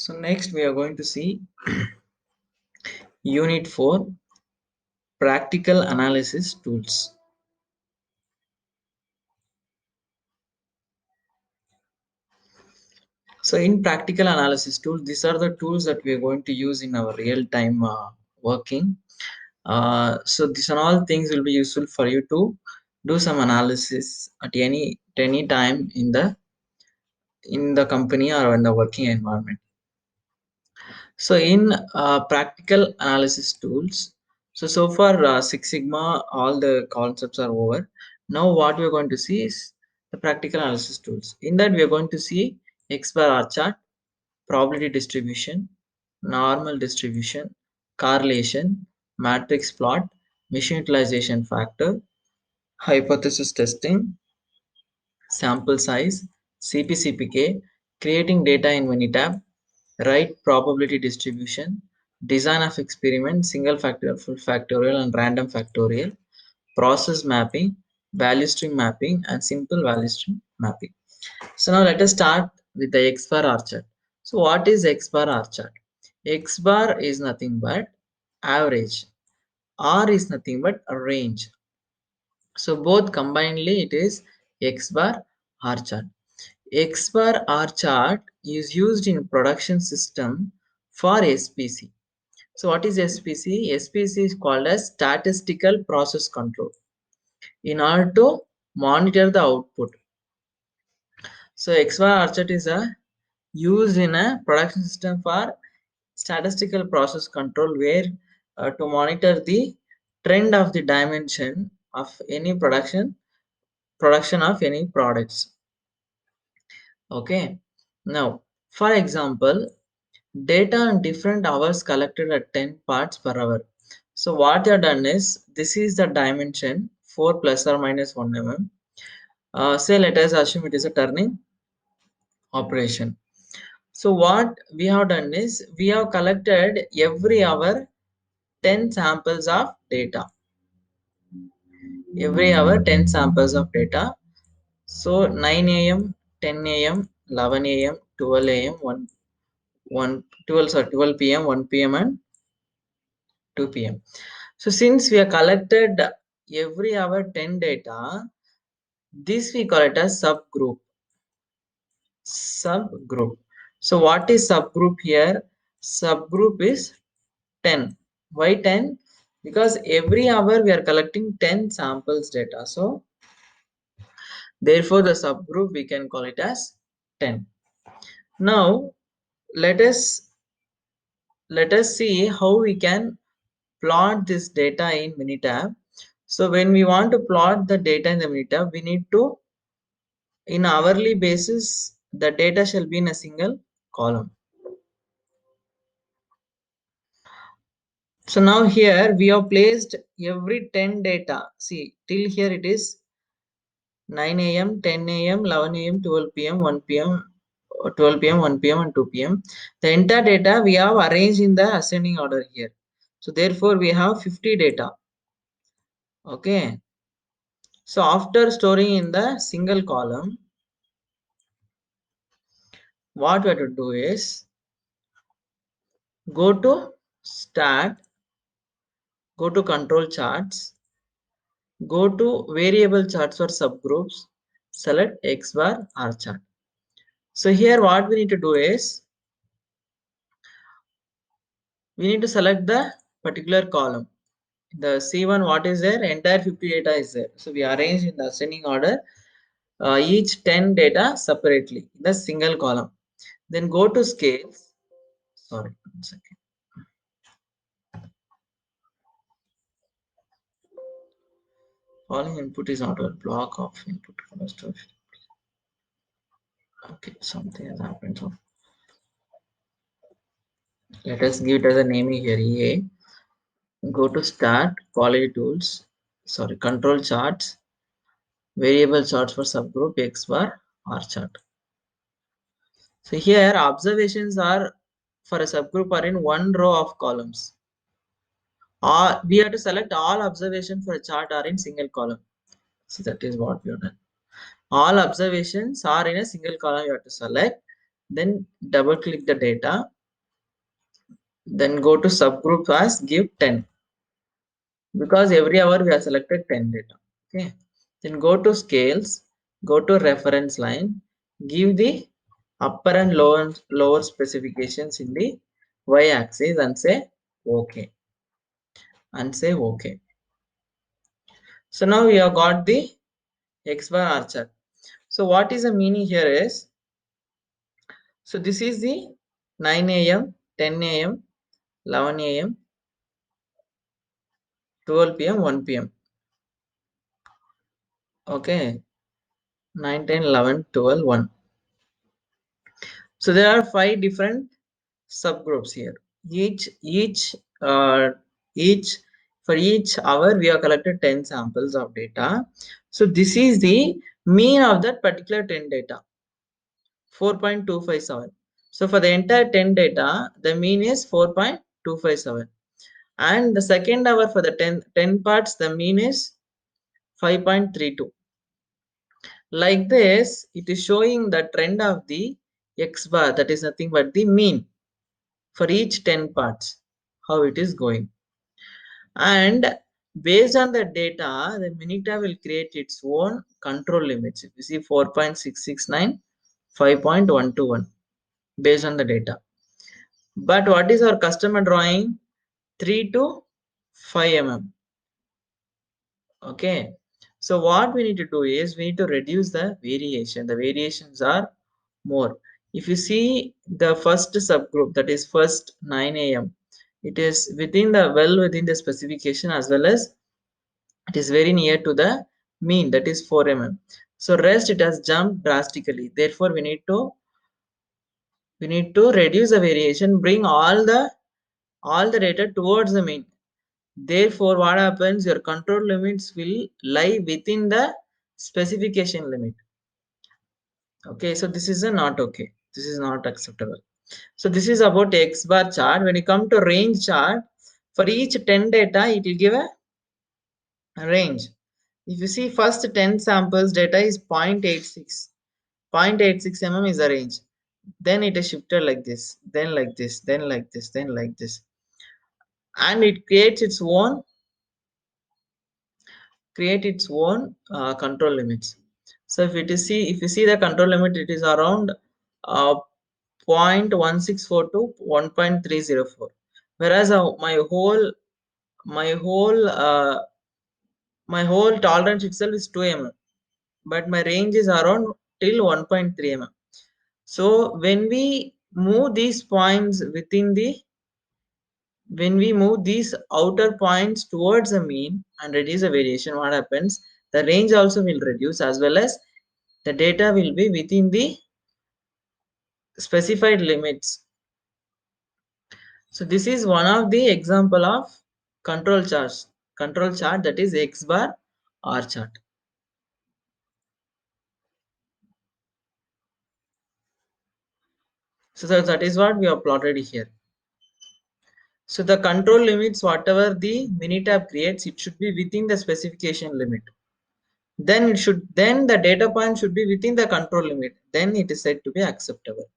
So next we are going to see Unit 4 Practical Analysis Tools. So in practical analysis tools, these are the tools that we are going to use in our real-time working. So these are all things will be useful for you to do some analysis at any time in the company or in the working environment. So in practical analysis tools, so far Six Sigma, all the concepts are over. Now what we are going to see is the practical analysis tools. In that we are going to see X bar R chart, probability distribution, normal distribution, correlation, matrix plot, machine utilization factor, hypothesis testing, sample size, CP/CPK, creating data in Minitab, right probability distribution, design of experiment, single factorial, full factorial, and random factorial, process mapping, value stream mapping, and simple value stream mapping. So now let us start with the X bar R chart. So what is X bar R chart? X bar is nothing but average. R is nothing but a range. So both combinedly it is X bar R chart. X bar R chart is used in production system for SPC. So what is SPC? SPC is called as statistical process control. In order to monitor the output. So X bar R chart is used in a production system for statistical process control where to monitor the trend of the dimension of any production of any products. Okay, now for example, data on different hours collected at 10 parts per hour. So what they have done is, this is the dimension 4 plus or minus 1 mm. Say let us assume it is a turning operation. So what we have done is, we have collected every hour 10 samples of data. Every hour 10 samples of data. So 9 a.m., 10 a.m., 11 a.m., 12 a.m., 12 p.m., 1 p.m. and 2 p.m. So since we have collected every hour 10 data, this we call it as subgroup. Subgroup. So what is subgroup here? Subgroup is 10. Why 10? Because every hour we are collecting 10 samples data. So therefore the subgroup we can call it as 10. Now let us see how we can plot this data in Minitab. So when we want to plot the data in the Minitab, we need to, in hourly basis, the data shall be in a single column. So now here we have placed every 10 data. See, till here it is 9 a.m., 10 a.m., 11 a.m., 12 p.m., 1 p.m., 12 p.m., 1 p.m. and 2 p.m. The entire data we have arranged in the ascending order here. So therefore we have 50 data. Okay. So after storing in the single column, what we have to do is go to stat, go to control charts, go to variable charts for subgroups, select X bar R chart. So here what we need to do is, we need to select the particular column. The C1 what is there? Entire 50 data is there. So we arrange in the ascending order each 10 data separately in the single column. Then go to scales. Sorry, 1 second. Following input is not a block of input. Okay, something has happened. So let us give it as a name here. EA. Go to start, quality tools, sorry, control charts, variable charts for subgroup X bar R chart. So here observations are for a subgroup are in one row of columns. We have to select all observations for a chart are in single column. So that is what we have done. All observations are in a single column you have to select. then double click the data, then go to subgroup as give 10, because every hour we have selected 10 data. Okay, then go to scales, go to reference line, give the upper and lower specifications in the y axis and say okay, okay. So now we have got the x bar R chart. So what is the meaning here is, so this is the 9 a.m., 10 a.m., 11 a.m., 12 p.m., 1 p.m. Okay, 9, 10, 11, 12, 1. So there are 5 different subgroups here. Uh, each for each hour we have collected 10 samples of data. So this is the mean of that particular 10 data, 4.257. So for the entire 10 data, the mean is 4.257. And the second hour for the 10 parts, the mean is 5.32. Like this, it is showing the trend of the x bar, that is nothing but the mean for each 10 parts, how it is going. And based on the data, the Minita will create its own control limits. If you see 4.669, 5.121 based on the data. But what is our customer drawing? 3 to 5 mm. Okay. So what we need to do is we need to reduce the variation. The variations are more. If you see the first subgroup, that is first 9 a.m., it is within the specification, as well as it is very near to the mean, that is 4 mm. So rest it has jumped drastically. Therefore, we need to reduce the variation, bring all the data towards the mean. Therefore, what happens? Your control limits will lie within the specification limit. Okay, so this is a not okay. This is not acceptable. So this is about X bar chart. When you come to range chart, for each 10 data, it will give a range. If you see first 10 samples data is 0.86. 0.86 mm is the range. Then it is shifted like this, then like this, then like this, then like this. And it create its own control limits. So if you see the control limit, it is around 0.1642 to 1.304, whereas my whole my whole tolerance itself is 2 mm, but my range is around till 1.3 mm. So when we move these outer points towards the mean and reduce the variation, what happens? The range also will reduce, as well as the data will be within the specified limits. So this is one of the example of control charts. Control chart, that is X bar R chart. So that is what we have plotted here. So the control limits, whatever the Minitab creates, it should be within the specification limit. Then the data point should be within the control limit. Then it is said to be acceptable.